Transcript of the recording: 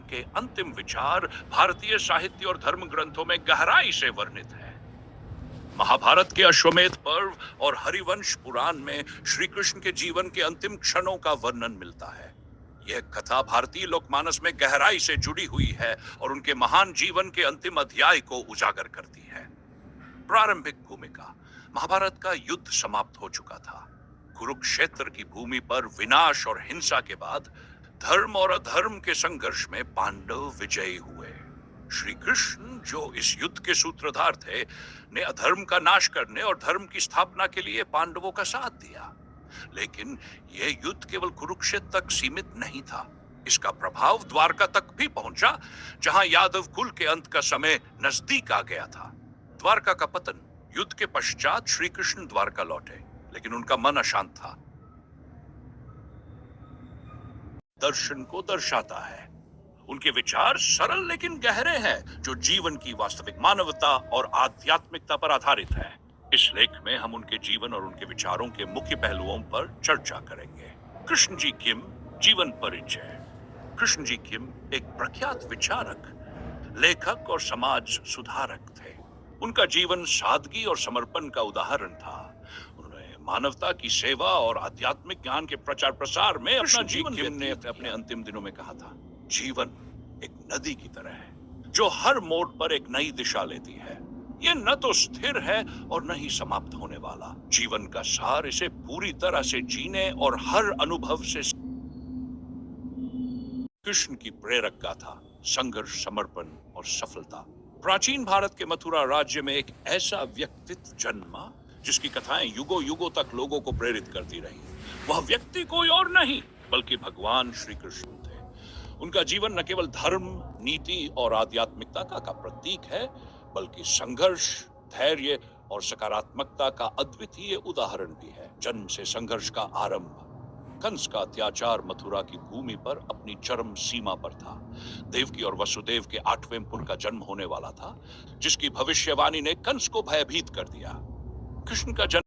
के अंतिम विचार भारतीय साहित्य और धर्म ग्रंथों में गहराई से वर्णित है। महाभारत के अश्वमेध पर्व और हरिवंश पुराण में श्री कृष्ण के जीवन के अंतिम क्षणों का वर्णन मिलता है। यह कथा भारतीय लोकमानस में गहराई से जुड़ी हुई है और उनके महान जीवन के अंतिम अध्याय को उजागर करती है। प्रारंभिक भूमिका। महाभारत का युद्ध समाप्त हो चुका था। कुरुक्षेत्र की भूमि पर विनाश और हिंसा के बाद धर्म और अधर्म के संघर्ष में पांडव विजयी हुए। श्री कृष्ण, जो इस युद्ध के सूत्रधार थे, ने अधर्म का नाश करने और धर्म की स्थापना के लिए पांडवों का साथ दिया। लेकिन यह युद्ध केवल कुरुक्षेत्र तक सीमित नहीं था। इसका प्रभाव द्वारका तक भी पहुंचा, जहां यादव कुल के अंत का समय नजदीक आ गया था। द्वारका का पतन। युद्ध के पश्चात श्री कृष्ण द्वारका लौटे, लेकिन उनका मन अशांत था। दर्शन को दर्शाता है। उनके विचार सरल लेकिन गहरे हैं, जो जीवन की वास्तविक मानवता और आध्यात्मिकता पर आधारित है। इस लेख में हम उनके जीवन और उनके विचारों के मुख्य पहलुओं पर चर्चा करेंगे। कृष्ण जी किम, जीवन परिचय। कृष्ण जी किम एक प्रख्यात विचारक, लेखक और समाज सुधारक थे। उनका जीवन सादगी और समर्पण का उदाहरण था। उन्होंने मानवता की सेवा और आध्यात्मिक ज्ञान के प्रचार प्रसार में अपना जीवन किम ने अपने अंतिम दिनों में कहा था, जीवन एक नदी की तरह है जो हर मोड़ पर एक नई दिशा लेती है। ये न तो स्थिर है और न ही समाप्त होने वाला। जीवन का सार इसे पूरी तरह से जीने और हर अनुभव से। कृष्ण की प्रेरक गाथा, संघर्ष, समर्पण और सफलता। प्राचीन भारत के मथुरा राज्य में एक ऐसा व्यक्तित्व जन्मा जिसकी कथाएं युगों युगों तक लोगों को प्रेरित करती रही। वह व्यक्ति कोई और नहीं बल्कि भगवान श्री कृष्ण थे। उनका जीवन न केवल धर्म, नीति और आध्यात्मिकता का प्रतीक है, बल्कि संघर्ष, धैर्य और सकारात्मकता का अद्वितीय उदाहरण भी है। जन्म से संघर्ष का आरंभ। कंस का अत्याचार मथुरा की भूमि पर अपनी चरम सीमा पर था। देवकी और वसुदेव के 8वें पुत्र का जन्म होने वाला था, जिसकी भविष्यवाणी ने कंस को भयभीत कर दिया। कृष्ण का जन्म